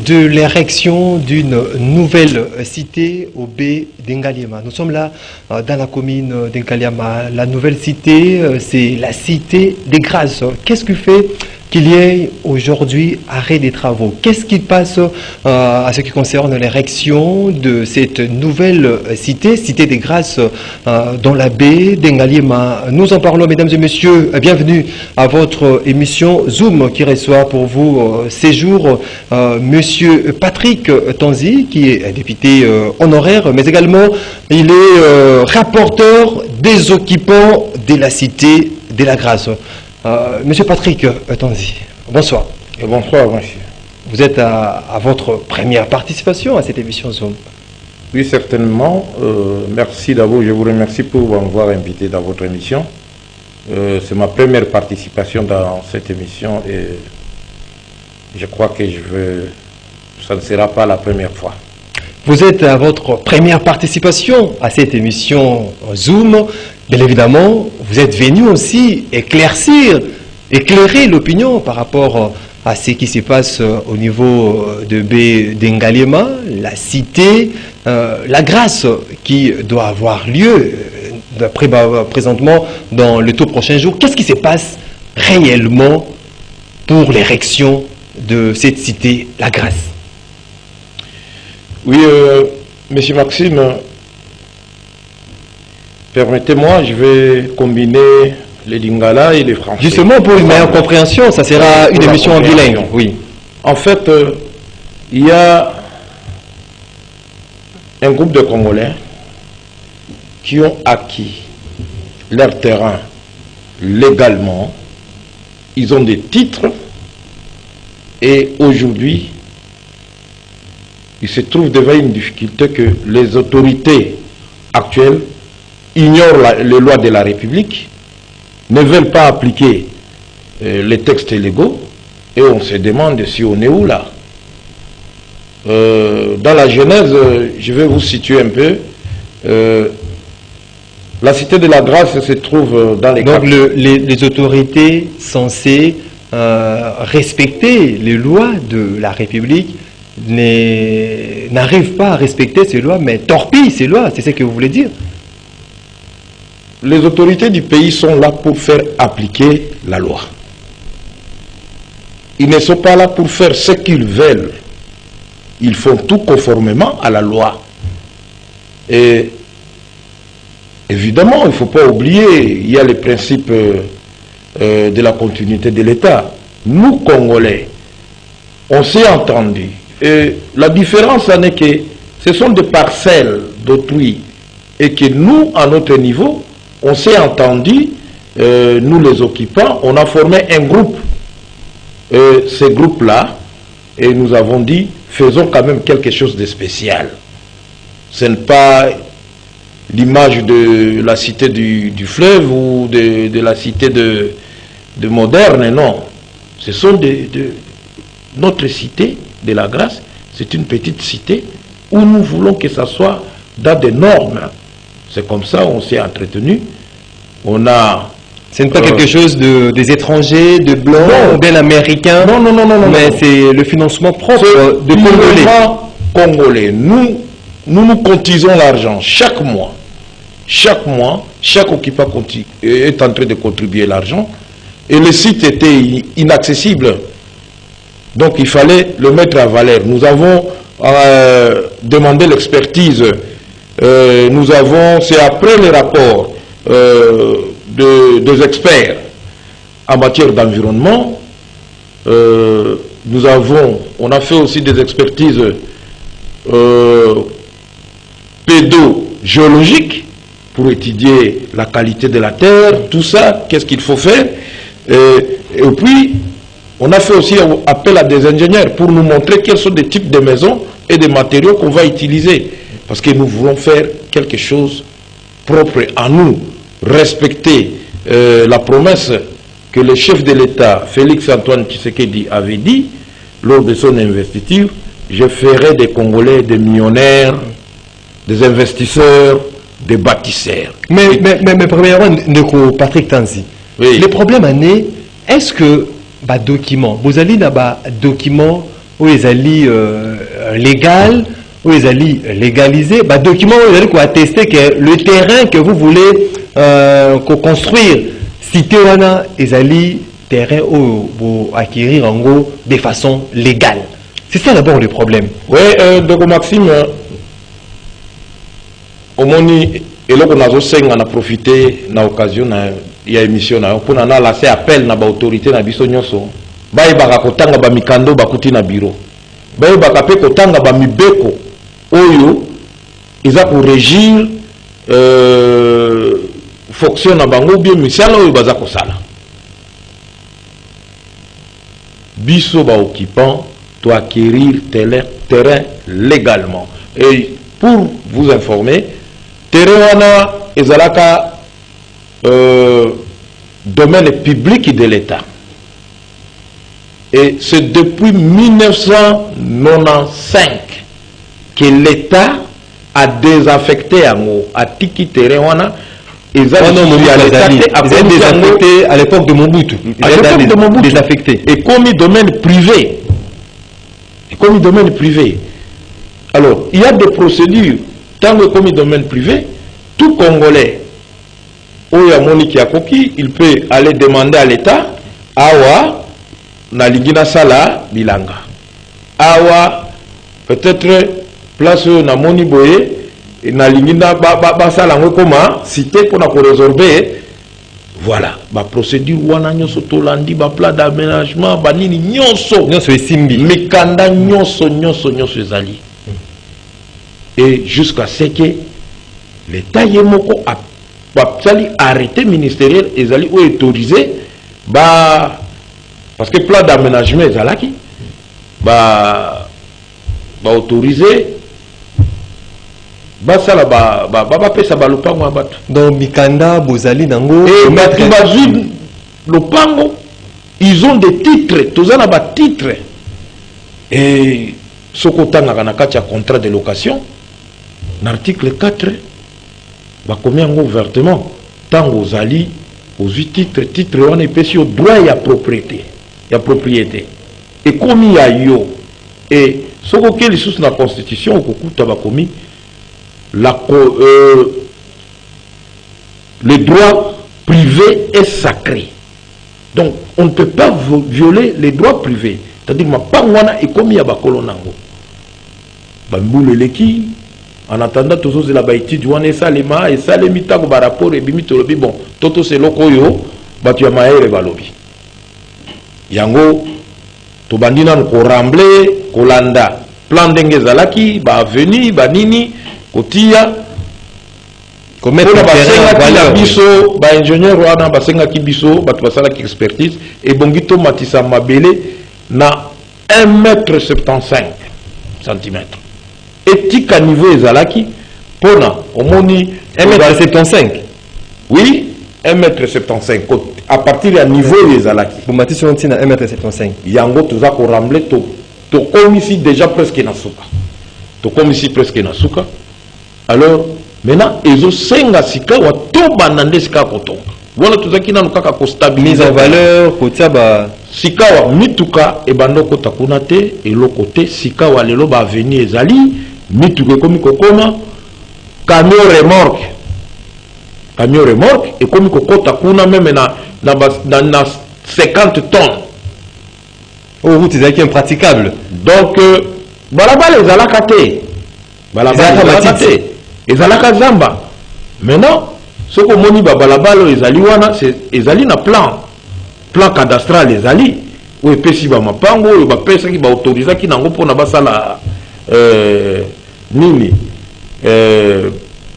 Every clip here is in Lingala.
de l'érection d'une nouvelle cité au B d'Engaliema. Nous sommes là dans la commune d'Engaliema. La nouvelle cité, c'est la cité des grâces. Qu'est-ce qui fait qu'il y ait aujourd'hui arrêt des travaux? Qu'est-ce qui passe à ce qui concerne l'érection de cette nouvelle cité, cité des grâces dans la baie d'Engaliema? Nous en parlons, mesdames et messieurs. Bienvenue à votre émission Zoom qui reçoit pour vous ces jours monsieur Patrick Tanzi, qui est député honoraire, mais également il est rapporteur des occupants de la cité de la grâce. Monsieur Patrick Tanzi, bonsoir. Et bonsoir, monsieur. Vous êtes à votre première participation à cette émission Zoom. Oui, certainement. Merci d'abord, je vous remercie pour m'avoir invité dans votre émission. C'est ma première participation dans cette émission et je crois que ça ne sera pas la première fois. Vous êtes à votre première participation à cette émission Zoom. Bien évidemment, vous êtes venu aussi éclairer l'opinion par rapport à ce qui se passe au niveau de B d'Engaliema, la cité, la grâce qui doit avoir lieu présentement dans le tout prochain jour. Qu'est-ce qui se passe réellement pour l'érection de cette cité, la grâce? Oui, monsieur Maxime, permettez-moi, je vais combiner les lingala et les français. Justement, pour une meilleure compréhension, ça sera une émission en bilingue. Oui. En fait, il y a un groupe de Congolais qui ont acquis leur terrain légalement. Ils ont des titres et aujourd'hui, ils se trouvent devant une difficulté que les autorités actuelles ignorent les lois de la République, ne veulent pas appliquer les textes légaux, et on se demande si on est où là. Dans la genèse, je vais vous situer un peu. La cité de la grâce se trouve dans les... Donc les autorités censées respecter les lois de la République n'arrivent pas à respecter ces lois, mais torpillent ces lois, c'est ce que vous voulez dire? Les autorités du pays sont là pour faire appliquer la loi. Ils ne sont pas là pour faire ce qu'ils veulent. Ils font tout conformément à la loi. Et évidemment, il ne faut pas oublier, il y a le principe de la continuité de l'État. Nous, Congolais, on s'est entendus. Et la différence en est que ce sont des parcelles d'autrui et que nous, à notre niveau, on s'est entendus, nous les occupants, on a formé un groupe. Ce groupe-là, et nous avons dit, faisons quand même quelque chose de spécial. Ce n'est pas l'image de la cité du fleuve ou de la cité de moderne, non. Ce sont notre cité de la grâce, c'est une petite cité où nous voulons que ça soit dans des normes. C'est comme ça on s'est entretenu. On a... Ce n'est pas quelque chose des étrangers, de blancs, bien américains. Non. Mais c'est le financement propre de Congolais. Nous cotisons l'argent chaque mois. Chaque mois, chaque occupant est en train de contribuer l'argent. Et le site était inaccessible. Donc il fallait le mettre à valeur. Nous avons demandé l'expertise. C'est après les rapports des experts en matière d'environnement. On a fait aussi des expertises pédogéologiques pour étudier la qualité de la terre, tout ça, qu'est-ce qu'il faut faire. Et puis, on a fait aussi appel à des ingénieurs pour nous montrer quels sont les types de maisons et des matériaux qu'on va utiliser. Parce que nous voulons faire quelque chose propre à nous, respecter la promesse que le chef de l'État, Félix-Antoine Tshisekedi, avait dit lors de son investiture: je ferai des Congolais des millionnaires, des investisseurs, des bâtisseurs. Mais premièrement, Patrick Tanzi, oui. Le problème est, est-ce que document, vous allez là-bas, document où ils allaient légal, où ils allaient légaliser, bah document où ils allaient attester que le terrain que vous voulez construire, cité wana, ils allaient terrain où acquérir en gros de façon légale. C'est ça d'abord le problème. Oui, donc Maxime, au moins, et là, on a profité de l'occasion de l'émission pour nous lancer appel à l'autorité de l'autorité. Baye baka kotanga ba mikando bakuti na bureau. Baye baka pe kotanga ba mibeko oyo iza pour régir fonction na bango bien misala oyo baza kosala. Biso ba occupant doit acquérir terrain légalement. Et pour vous informer, terrain wana ezalaka domaine public de l'État. Et c'est depuis 1995 que l'État a désaffecté à Tiki terrain. Ils ont désaffecté à l'époque de Mobutu. Désaffecté. Et comme domaine privé. Alors, il y a des procédures. Tant que comme domaine privé, tout Congolais, il peut aller demander à l'État, awa, na lingina sala bilanga awa peut-être place na moni boye na lingina ba sala ngokoma cité pour na ko résorber voilà ba procédure wana nyoso tolandi ba plan d'aménagement ba nini nyonso esimbi mikanda nyonso ezali et jusqu'à ce que l'État yemoko a arrêté ministériel ezali ou autorisé ba parce que plan d'aménagement est là qui va autoriser ça là ça va le pango abattu donc Mikanda Bozali Nango et le pango ils ont des titres tous en bas titres et ce côté na contrat de location l'article 4 va combien ouvertement tant aux alliés aux 8 titres on est payé au droit et à propriété. Propriété et comme il y a yo et ce que les sources de la constitution au commis le droit privé est sacré, donc on ne peut pas violer les droits privés, c'est-à-dire ma pangwana et comme il y a bakolonango bamboule leki en attendant tous ces la baïti du wane salema et salemita ko rapport et bimitolobi bon toto c'est lokoyo batu ya maere balobi yango to bandina ko rambler kolanda plan ndenge zalaki ba avenue ba nini kotia ko mettre la biso ba ingénieur wana basenga ki biso batu basala ki expertise et bongito matisa mabele na 1,75 cm et tika niveau ezalaki pona omoni 1,75 oui 1,75 à partir du niveau des alaki. Pour Matisse, on tient à 1,75 m. Yango, tu as rembler to comme ici déjà presque na souka. To comme ici presque na souka. Alors, maintenant, ils ont 5 sika wa to banande sika koto. Voilà tout ça qui n'a pas qu'à stabiliser. Mise en valeur, kotaba. Sika wa mituka e bando kota kunate et le côté sika wa lelo ba venir ezali mituka comme kokoma camion remorque. Camion remorque et comme kokota kuna même na 50 tonnes. Oh, route est impraticable. Donc balabala les alakate. Balabala les alakate zamba. Maintenant, ce que moni balabala les aliwana c'est ezali na plan cadastral les ali ou epesi ba mapango ou ba pesa ki ba autoriser ki nango pona basala nini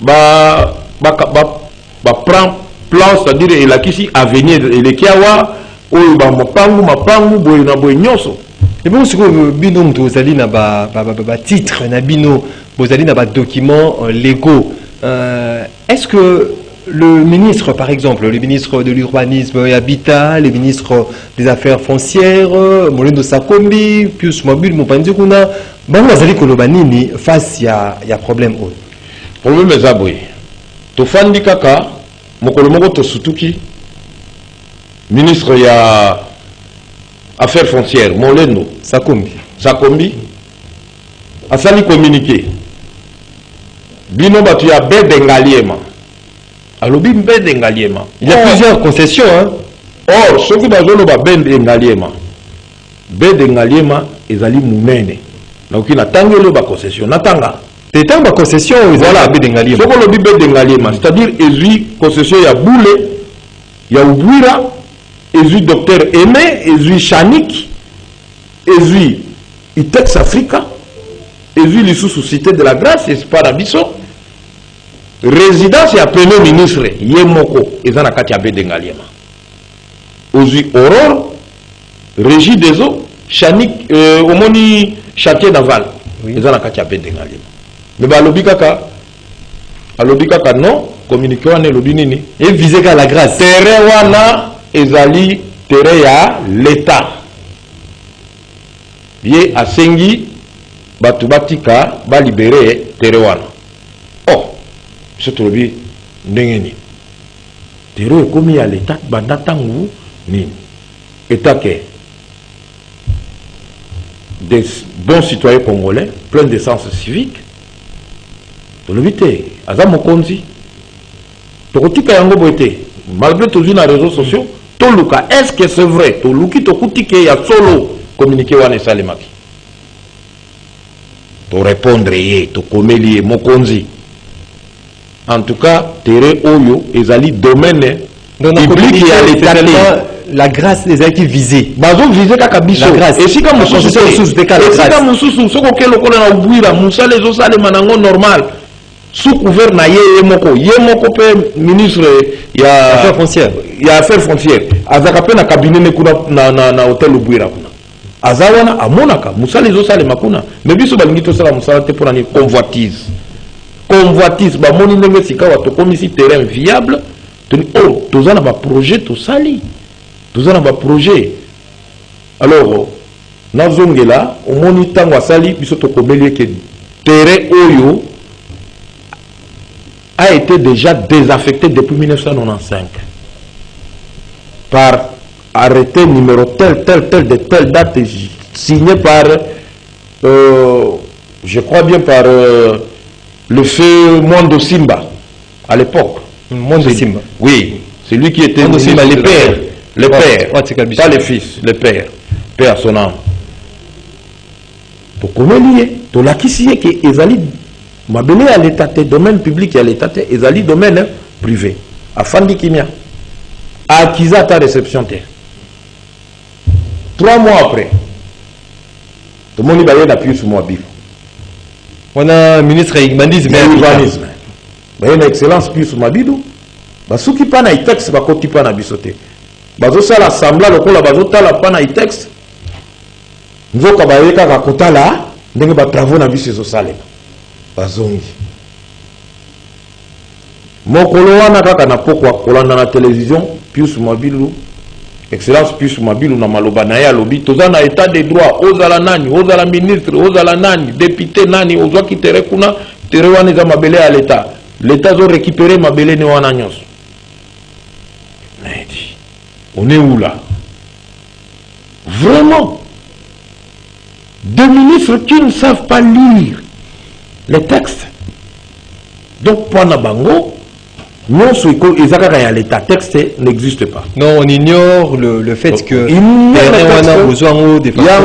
ba prend plan, c'est-à-dire il a ici à venir et kiawa ou ba mapangu boy na boy nyoso. Et bon ce que bino mtozali na ba titre na bino bozali na ba documents légaux. Est-ce que le ministre, par exemple, le ministre de l'Urbanisme et Habitat, le ministre des Affaires foncières, Molendo Sakombi, Pius Mobile, Mopanzikuna, Bangazali Kolobanini, face à problème. Problème est aboué. Tofandi Kaka, Mokolomoko Tosutuki, ministre ya Affaires foncières, Molendo Sakombi asali communiqué bino batu ya Bedengaliema alobi Bedengaliema il y a plusieurs concessions hein. Or soki bazoloba Bedengaliema ezali munene nakoki natangeli ba concession natanga Tétan ma concession voilà Bedengaliema soko lobi Bedengaliema c'est-à-dire ezui concession ya Boule ya Ubwira ezui docteur Aimé ezui Chanik ezui Itex Africa ezui lisusu Cité de la Grâce Espoir Abisso résidence ya premier ministre Yemoko ezana kati ya Bedengaliema ozui Aurore Régie des eaux Chanik omoni Châtier Naval ezana kati ya Bedengaliema mais alobi kaka non communiqué wana elobi nini et visé qu'à la grâce terrain wana ezali terrain ya l'état ye asengi batu batika balibere terrain wana biso tolobi ndenge nini terrain ekomi ya l'état banda ntango nini état ke des bons citoyens congolais plein de sens civique tolobi te aza mokonzi tokotika yango boye te malgré tozwi na réseaux sociaux toluka est-ce que c'est vrai toluki tokutike ya solo communiqué wana esalemaki torépondre ye tokomeli ye mokonzi en tout cas terrain oyo ezali domaine public ya l'état la grâce des actes visés bazo visé kaka biso esika mosusu soko ke lokola na Ubwira musala ezosalema nango normal sous couvert na ye moko pe ministre ya affaires foncières azaka pe na cabinet ne kuna na hôtel Ubwira kuna azawana amonaka musala ezosalema kuna mais biso balingi tosala musala te pour ani convoitise bamoni ndenge sika wa tokomisi terrain viable tozana ba projet tosali tozana ba projet alors nazongela omoni tango asali biso tokomeli ke terrain oyo a été déjà désaffecté depuis 1995 par arrêté numéro telle date signé par je crois bien par le feu Mondo Simba à l'époque. Mondo Simba. Oui, c'est lui qui était Mondo Simba, les pères, pas les fils, les pères, père à son âme. To komeli to lakisi ke ezali mabele à l'état domaine public à l'état ezali domaine privé afandi kimia akiza ta réception te 3 mois après tout le monde baye d'appui sur moi bif on a ministre urbanisme baye na excellence puis sur mabidu basuki pa na itex bakoti pa na bisote bazo sala assembla lokola bazo tala pa na itex nzoka baye kaka kotala ndenge ba travaux na biso ezosalema bazongi mokolo wana kaka na pokwa kolanda na télévision Pius Mabilu excellence Pius Mabilu na maloba na ye alobi toza na état de droit ozala nani ozala ministre ozala nani député nani ozwaki tere kuna tere wana eza mabele ya l'état zo récupérer mabele ne wana nyonso on est où là vraiment des ministres qui ne savent pas lire les textes. Donc, pour Bango, non, l'état texte n'existe pas. Non, on ignore le fait que il y a un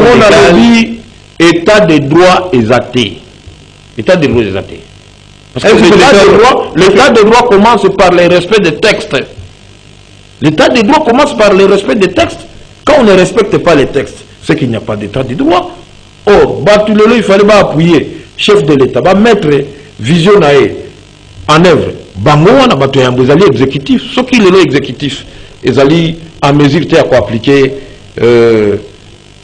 état de droit exaté. État de droit exaté. Parce que l'état de droit commence par le respect des textes. L'état de droit commence par le respect des textes. Quand on ne respecte pas les textes, c'est qu'il n'y a pas d'état de droit. Or, Batulelo, il fallait appuyer chef de l'État, mettre vision en œuvre. Bango wana bato ya mbozali exécutif, ce qui est exécutif, ils allaient en mesure de appliquer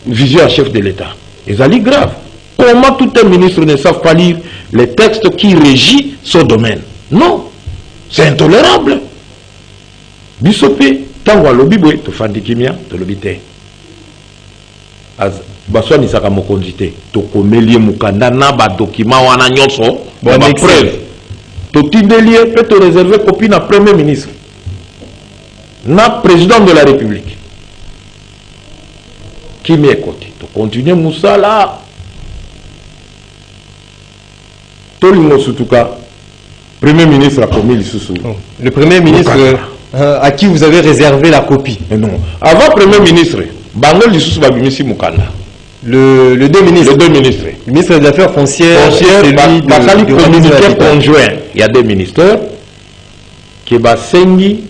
vision à chef de l'État. Ils allaient grave. Comment tout un ministre ne savent pas lire les textes qui régissent son domaine? Non, c'est intolérable. Bisopé, tango alobi boy, to fandikimia, to lobite. Baswa ni saka mokonzi te to komelie mukanda na ba document wana nyonso ba preuve to tindelie pe to réserver copie na premier ministre na président de la république qui m'écoute to continuer musala Tolingo Sutuka, Premier ministre a commis l'Issoussou. Le Premier ministre à qui vous avez réservé la copie. Mais non. Avant Premier ministre, Bango l'Issoussou Babimisi Mukanda. Le deux ministres. Les deux ministres. Le ministre des Affaires foncières, Bakali communiqué conjoint. Il y a des ministères qui va sengi,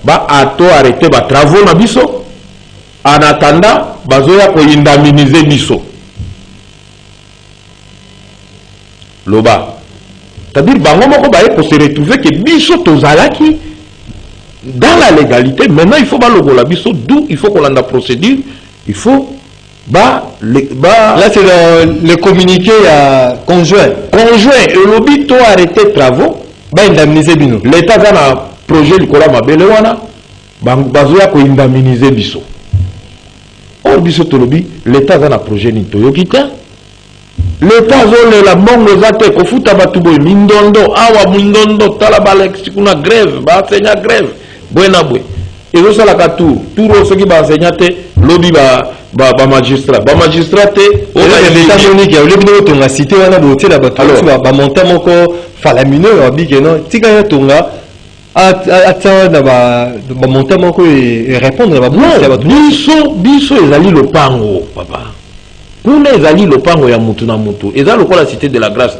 va arrêter les travaux na biso. En attendant, bazoya ko indemniser biso. Loba. C'est-à-dire bango moko ba pour se retrouver que biso tozalaki dans la légalité. Maintenant il faut ba logo la biso, d'où il faut qu'on ait la procédure, il faut là c'est le communiqué conjoint et le lobby to arrêter travaux ba indemniser bino. L'état a un projet likola mabele wana bazoya ko indemniser biso. Or biso to lobby l'état a un projet ni toyoki te. L'état zole la bongo zate ko futa batu boy mindondo awa mindondo tala balex kuna grève ba senya grève buena bwe. Ezo sala ka tour soki ba senya te lobby ba magistrat te o l'état unique ya lebino tonga cité wana boté la batu ba monta moko falamineux abike non tika tonga attends ba monta moko et répondre ba biso ezali lopango papa. Pour les alliés, le pango ya mutu na mutu. Et ça, le la cité de la grâce,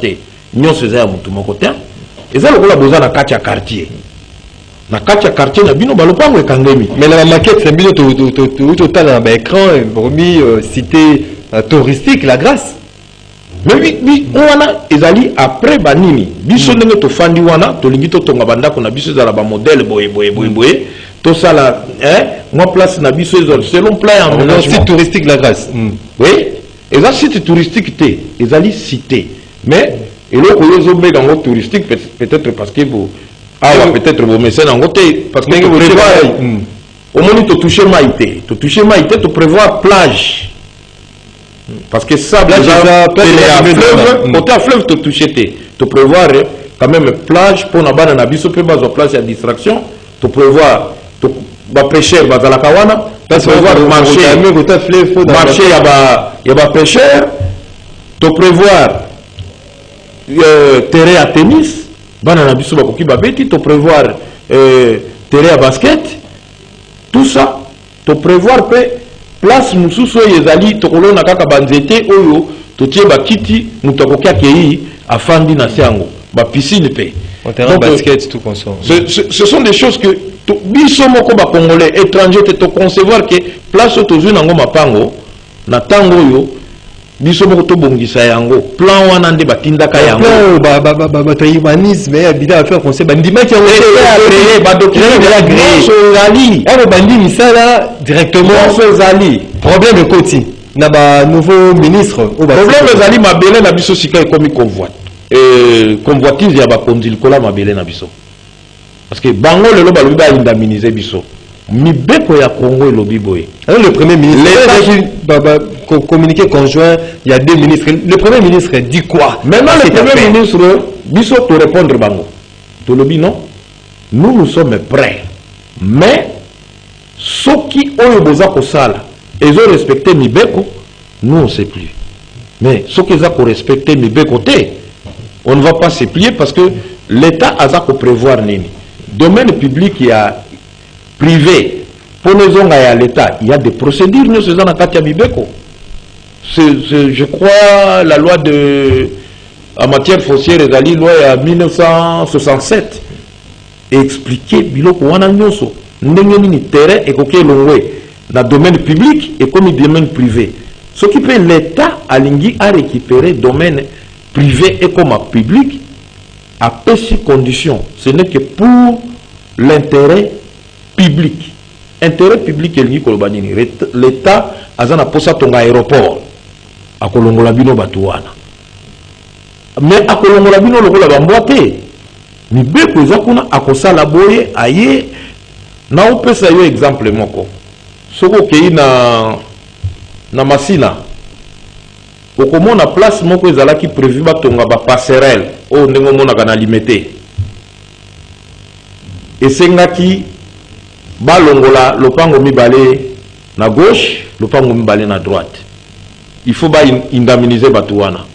nous faisons à mutu mon côté. Et ça, le besoin na katia quartier. Na katia quartier, na bino, le pango est kangemi. Mais la maquette, c'est bino total dans l'écran, remis cité touristique, la grâce. Mais oui, on a les alliés après banini. Biso nenge to fandi wana, to lingito tonga banda ko na biso za la ba modèle boye. Tout ça là, moi place na biso selon plan en site touristique la grâce. Oui. Et ça, site touristique, ils allaient citer. Mais, et là, ils ont mis en touristique, peut-être parce que vous. Ah, peut-être vous mettez en côté. Parce que vous prévoyez. Au moment où tu touches maïté, tu prévois plage. Parce que ça, plage, côté fleuve, tu touches. Tu prévois quand même plage pour la banane, tu prévois place à distraction. Tu prévois. Tu pêcher, tu vas à la kawana. Tu prévois marcher, il y a des pêcheurs, tu prévois terrain à tennis, tu prévois terrain à basket, tout ça, tu prévois place mususu yezali tokolo na kaka banzete oyo totie bakiti mutakoki akei afandi na sango ba piscine pe terrain basket tout consomme. Ce sont des choses que biso moko ba congolais étrangers te concevoir que place autour nango mapango na tango yo biso moko to bongisa yango plan wana nde batindaka yango ba humanisme habita affaire français bandima qui ont créé ba document de la gré zali ero bandi misala directement zali problème de côté na ba nouveau ministre problème zali mabele na biso sika ekomi convoitise ya ba kondil kola mabele na biso parce que bango lelo balobi ba indemniser biso mibeko ya Congo et lobi boye. Alors le premier ministre communiqué conjoint, il y a deux ministres. Le premier ministre dit quoi? Maintenant le premier ministre biso to répondre bango. To lobi non. Nous sommes prêts. Mais ceux qui ont besoin de ça, ils ont respecté mibeko, nous on ne sait plus. Mais ceux qui ont respecté mibeko, on ne va pas se plier parce que l'État a prévoir nini. Domaine public il y a privé, pour nous on à l'État, il y a des procédures, nous faisons en Katia Bibeko. Je crois la loi en matière foncière, la loi en 1967, expliqué biloko wana nyonso ndenge nini terrain et koké longwe dans domaine public et comme domaine privé. Ce qui fait l'État a lingui à récupérer domaine privé et comme public à petites conditions. Ce n'est que pour l'intérêt public. Intérêt public est l'État a posa ton aéroport à Kolongola bino batuana. Mais à Kolongola bino lokola bamboate. Ni beko zakuna akosala boye aye na opesa yo exemple moko. Soko kei na Masina. Okomona place moko ezalaki prévu batonga ba passerelle o ndengo mona kana limité. Esengaki balongola lopango mibale na gauche, lopango mibale na droite. Il faut ba indemniser batuana.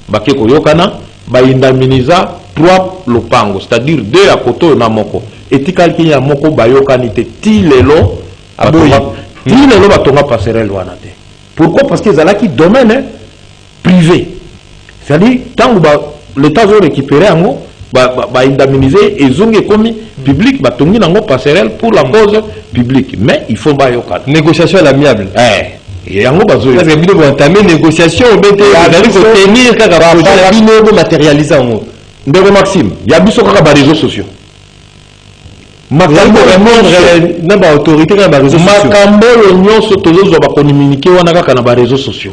Bake koyokana, baindaminiza 3 lopango, c'est-à-dire 2 à côté na moko. Etikal ki ya moko bayokani te ti lelo batonga passerelle wana te. Pourquoi? Parce que zalaki domaine privé. C'est-à-dire tant l'État veut récupérer ango indemniser et zonge comme public batongi nango passerelle pour la cause publique, mais il faut bayokana. Négociation à l'amiable. Et yango bazo parce que bino vont entamer négociation bete tenir kaka projet bino matérialiser ango. Ndeko Maxime, ya biso kaka ba réseaux sociaux. Makambo na ba autorité na ba réseaux sociaux. Makambo nyonso tozo ba communiquer wana kaka na ba réseaux sociaux.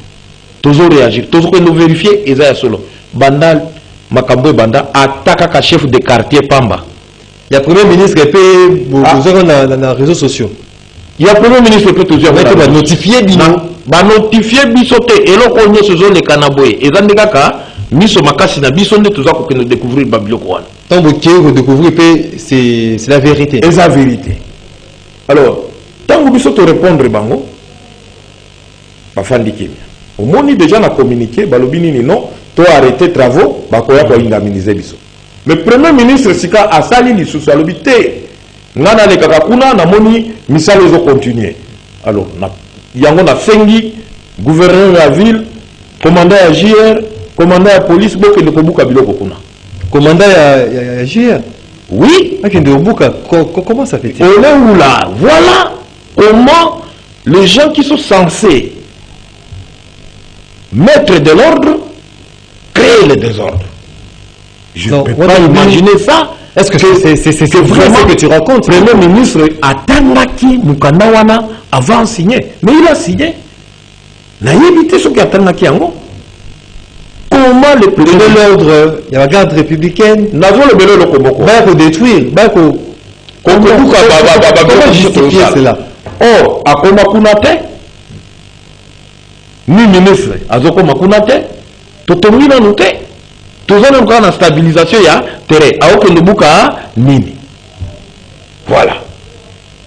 Tozo réagir, tozo ko vérifier eza ya solo. Banda makambo banda attaque ka chef de quartier Pamba. Il y a premier ministre qui peut na réseaux sociaux. Il y a premier ministre peut toujours ba notifier bino, ba notifier bisote eloko nyonso zo le kanaboye. Eza ndeka miso makasi na biso nde toza ko découvrir babiloko wana. Tant que découvrir c'est la vérité. C'est la vérité. Alors, tant que biso te répondre bango ba fandi kimia. Au moni déjà na communiqué balobini ni non, to arrêter travaux ba koya ko indemniser biso. Le premier ministre sika asali li sous alobité ngana le kakakuna na moni misalo zo continuer. Alors, yango na sengi gouverneur de la ville, commandant à JR, commandant à police boke de kobuka biloko kuna. Commandant à JR. Oui. Comment ça fait-il? Voilà comment les gens qui sont censés mettre de l'ordre créent le désordre. Je ne peux pas imaginer ça. Est-ce que c'est vraiment ce que tu racontes? Le Premier ministre a Tangaki Mukanawana avant de signer. Mais il a signé. Il a évité ce qu'il a Tangaki Ango. Comment le président de l'ordre, il y a la garde républicaine, n'a pas le bélo le Komoko. Comment détruire, comment justifier cela? Oh, à Koma Kunate, ni ministre, à Zoko Makunate, Totomi na note, tous en encore la stabilisation ya terrain, à aucun Nubuka Nini. Voilà.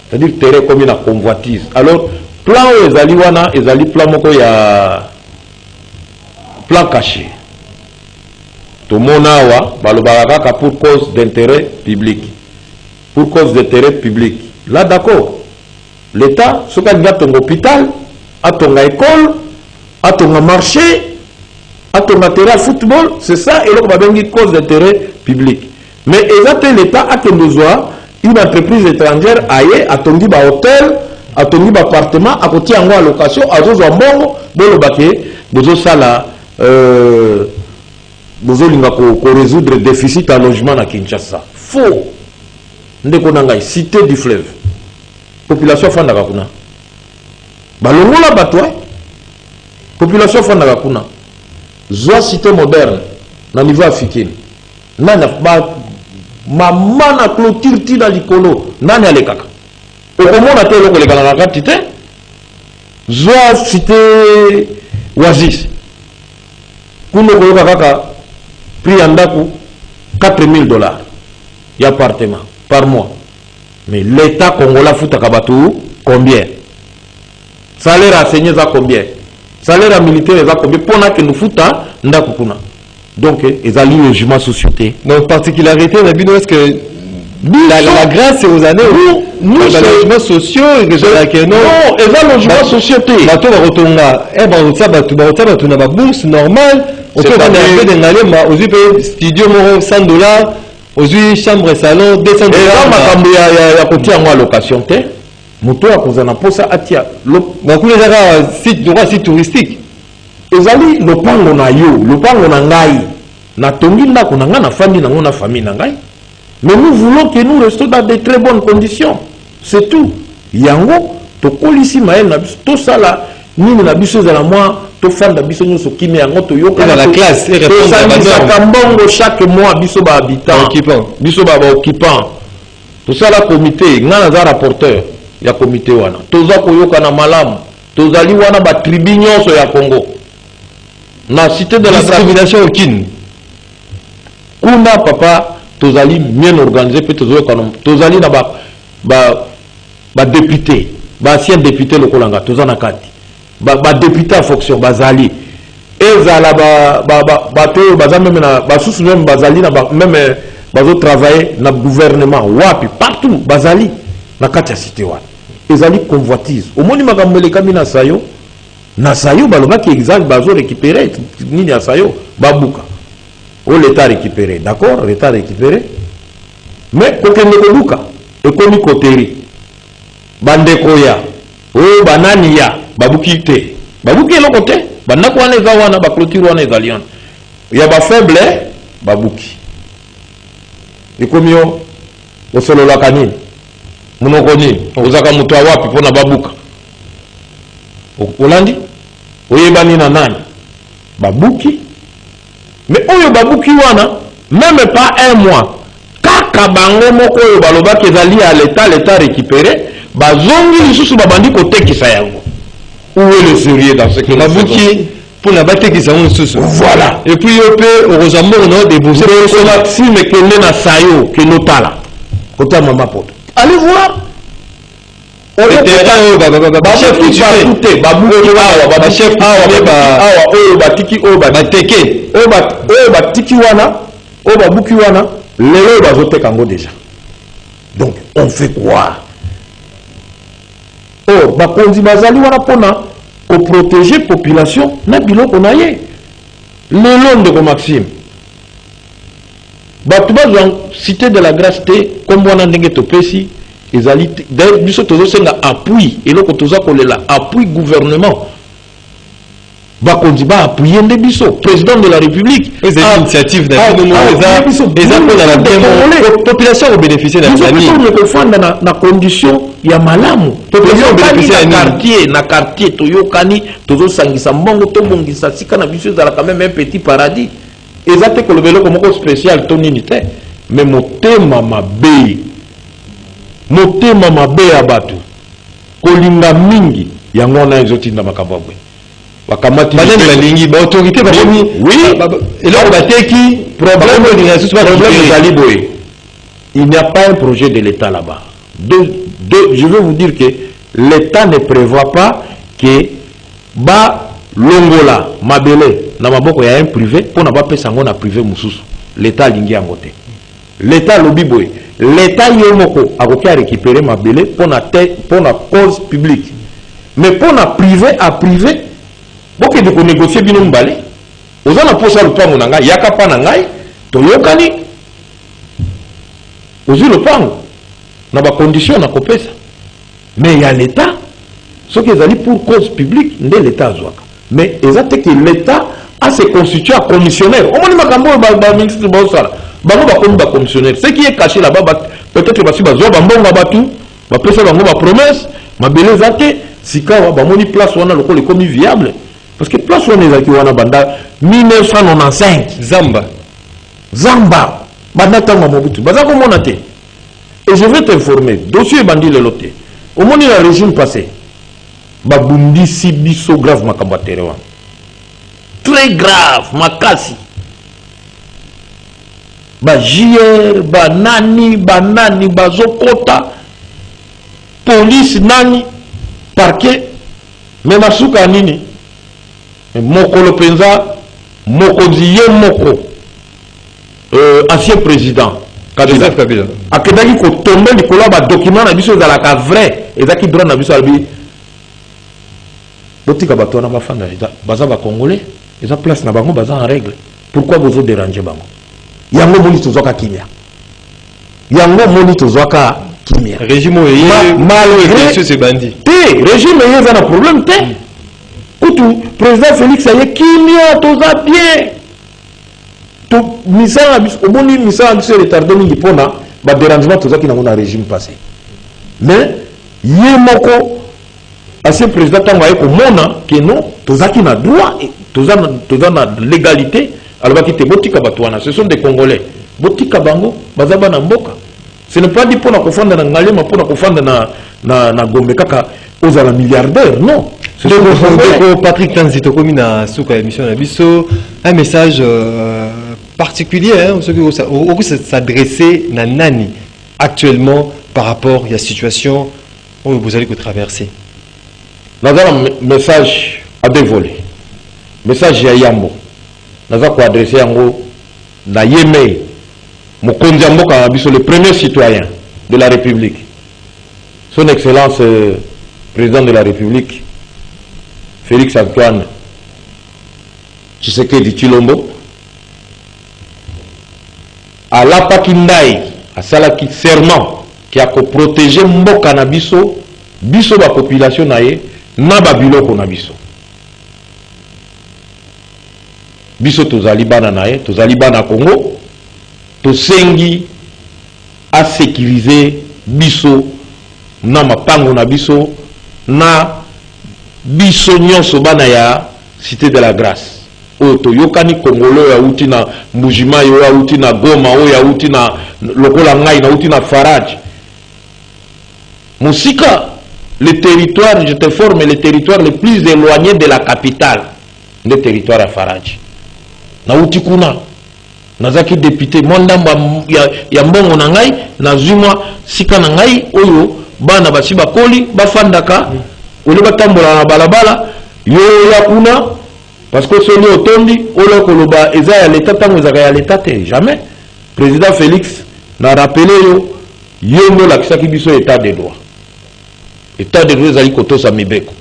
C'est-à-dire terrain comme une convoitise. Alors, plan Ezaliwana, Ezali plan moko ya plan caché. Tout le monde a pour cause d'intérêt public. Pour cause d'intérêt public. Là, d'accord. L'État, ce qu'il y a ton hôpital, à ton école, à ton marché, à ton matériel football, c'est ça, et là, on va dire cause d'intérêt public. Mais exactement, l'État a besoin une entreprise étrangère aille, à ton hôtel, à ton appartement, à côté en location, à ton bon, bon, besoin ça là. Nous allons résoudre le déficit en logement à Kinshasa. Faux. Cité du fleuve. Population fandaka kuna. Balongola batwa. Population fandaka kuna. Zoa cité moderne na niveau africain. Nana maman na clôture ti na likolo. Nani alekaka. Okomona te loko lekana na quantité. Zoa cité Oasis. Kuno koyoka kaka prix en daku $4,000 d'appartement par mois. Mais l'État congolais fout à Kabatou combien? Salaire enseigné ça combien? Salaire militaire ça combien? Pour que nous fout à Ndakukuna. Donc, ils ont le logement société. Donc, particularité, est-ce que la grâce c'est aux années nous les logements sociaux et que non ils ont logement société. Bateau va retourner na ba bourse normale. On peut aller aux studio $100, aux chambre salon $200. Il y a côté en location te. Moto a causé na posa atia. Donc les site touristique. Ezali le pango na yo, le pango na ngai. Na tongi na kunanga na famille na famille na ngai. Mais nous voulons que nous restons dans de très bonnes conditions. C'est tout. Yango, to kolisi mael na biso, to sala nini na biso za la moi, to fanda biso nyoso kimi yango to yoka dans la classe et répondre à la norme. Chaque mois biso ba habitant, biso ba occupant. To sala comité, ngana za rapporteur ya comité wana. To za ko yoka na malamu. To zali wana ba tribu nyonso ya Congo. Na cité de la discrimination aucune. Kuna papa tozali bien organisé peut tozali na ba député ba ancien député lokolanga tozana kati ba député en fonction bazali ezala bato baza même na basusu même bazali na même bazo travailler na gouvernement wapi partout bazali na kati ya cité wana ezali convoitise omoni makambo elekami na sayo balobaki exemple bazo récupérer nini ya sayo babuka o l'état récupéré d'accord l'état récupéré mais kokende kobuka ekomi koteri bandeko ya o banani ya babuki te babuki eloko te bandako wana eza wana baclôture wana ezali wana ya bafaible babuki ekomi yo osololaka nini munoko nini ozaka moto awapi mpona babuka olandi oyebani na nani babuki mais oyo babuki wana même pas un mois kaka bango moko oyo balobaki ezali ya l'état récupéré bazongi lisusu babandi kotekisa yango. Où est le sérieux dans ce que nous faisons? Pour la bataille qui s'en sous. Voilà. Et puis on peut heureusement on a déboursé le maxime que nous na sayo que nous tala. Côté maman pote. Allez voir. On est chef qui va tout babu awa chef awa batiki bateke batiki wana babuki wana lelo bazote kango déjà. Donc on fait quoi? Oh, bakonzi bazali wana pona pour protéger population na biloko na ye lelo ndeko Maxime bato bazwa cité de la grâce te comme wana ndenge topesi ezali d'ailleurs biso tozosenga appui eloko toza kolela appui gouvernement bakonzi ba appuyer nde biso président de la république les initiatives la population va bénéficier de la na condition ya malamu population bénéficier na quartier toyokani tozosangisa mbongo tobongisa sika na biso ezala quand même un petit paradis ezate ko lobelo komoko spécial to nini te mais motema mabe ya bato kolinga mingi yango na ezotinda makababwe bakamati balingi ba autorité ba komi oui et là bateki problème de il n'y a pas un projet de l'État là-bas. Je veux vous dire que l'État ne prévoit pas que ba longola mabele na maboko ya un privé pour na ba pesa ngo na privé mususu l'État lingi angote l'État lobi boy l'État yomoko akoki a récupérer mabele pour na cause publique mais pour na privé à privé boke de ko négocier bino mbale ozana posa lupango na ngai yaka pa na ngai toyokani ozi lupango na ba condition na kopesa mais il y a l'État ce qui est allé pour cause publique nde l'État azwaka mais exacte que l'État a se constitué à commissionnaire au moins makambo ba ministre ba osala bango ba komi ba commissionnaire ce qui est caché là-bas peut-être basi bazwa bambonga batu ba pesa bango ba promesse mabele zate sika ba moni place wana lokolo komi viable parce que place wana ezaki wana banda 1995 Zamba banda tanga mobutu baza ko mona te et je vais t'informer dossier bandi le loté au moins le régime passé babundisi biso grave makambo tere wana très grave makasi ba JR banani bazokota police nani parquet même asuka nini mokolo penza mokonzi ye moko ancien président Joseph Kabila akedaki ko tomber likolo ba document na biso ezalaka vrai ezaki droit na biso albi botika bato na bafanda baza ba congolais eza place na bango baza en règle pourquoi vous déranger bango yango moni tozwaka kimia régime oyo malgré ce bandi te régime oyo eza na problème te kutu président Félix aye kimia toza bien to misala biso omoni misala biso retardé mingi pona ba dérangement tozaki nango na régime passé mais ye moko ancien président tango aye komona ke non tozaki na droit toza na légalité alobaki te botika bato wana ce sont des Congolais botika bango baza bana mboka ce n'est pas dit pona kofanda na ngalema pona kofanda na Gombe kaka ozala milliardaire non. Patrick Tanzito comme na suka émission na biso un message particulier ceux qui s'adresser na nani actuellement par rapport à la situation où vous allez traverser. Nous avons un message à deux volets. message ya Yambo. Naza ko adresser yango na Yeme Mokonzi Mboka Biso, le premier citoyen de la République. Son Excellence président de la République Félix Antoine Tshisekedi Tshilombo à la Pakindai à Salaki serment qui a protégé Mboka na biso biso ba population nae na ba biloko na biso biso tozali bana nae tozali bana Congo tosengi a sécuriser biso na mapango na biso na biso nyonso bana ya Cité de la Grâce oto yokani Kongolo ya uti na Mbujima yo ya uti na Goma o ya uti na lokola ngai na uti na Faraj Musika le territoire, je te forme le territoire le plus éloigné de la capitale le territoire à Faraj na uti kuna nazaki député mondamba ya mbongo na ngai na zuma sika na ngai oyo bana basi bakoli bafandaka ole batambola na balabala yo ya kuna parce que soni otondi ole koloba eza ya l'état tango ezaka ya l'état te jamais président Félix na rappelé yo mo la kisaki biso état de droit ezali kotosa mibeko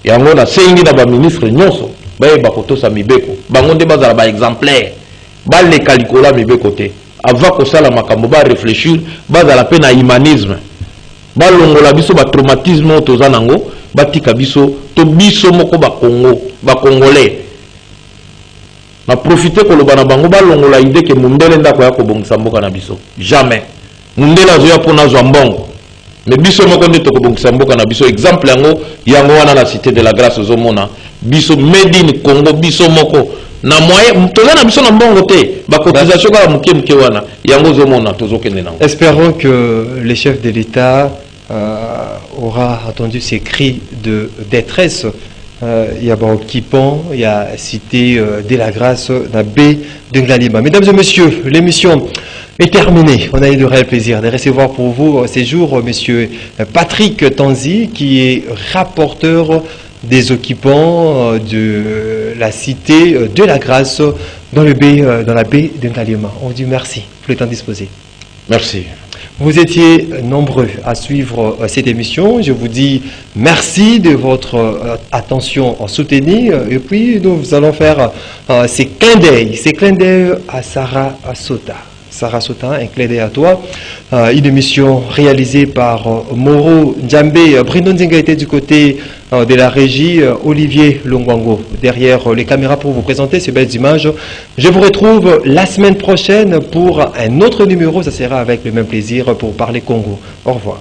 yango na sengi na ba ministre nyonso ba kotosa mibeko bango nde bazala ba exemplaire ba le kalikola mibeko te avant kosala makambo ba réfléchir bazala pe na humanisme ba longola biso ba traumatisme toza nango batika biso to biso moko ba Congo ba congolais na profiter koloba na bango ba longola idée que mundele ndako ya kobongisa mboka na biso jamais mundela zo ya pona zo mbongo mais biso moko nde to kobongisa mboka na biso exemple yango wana na Cité de la Grâce zo mona biso made in Congo biso moko na moyen toza na biso na mbongo te ba cotisation ka muke wana yango zo mona tozokende nango. Espérons que le chef de l'État aura entendu ces cris de détresse. Il y a Kipon, il y a Cité de la Grâce, la baie de Nglalima. Mesdames et messieurs, l'émission est terminée. On a eu de réel plaisir de recevoir pour vous ces jours monsieur Patrick Tanzi, qui est rapporteur des occupants de la Cité de la Grâce dans la baie de Nglalima. On vous dit merci pour le temps disposé. Merci. Vous étiez nombreux à suivre cette émission. Je vous dis merci de votre attention soutenue. Et puis, nous allons faire ces clins d'œil à Sarah Sota. Sarah Sota, un clin d'œil à toi. Une émission réalisée par Moro Djambé. Bruno Nzinga était du côté de la régie, Olivier Longwango derrière les caméras pour vous présenter ces belles images. Je vous retrouve la semaine prochaine pour un autre numéro. Ça sera avec le même plaisir pour parler Congo. Au revoir.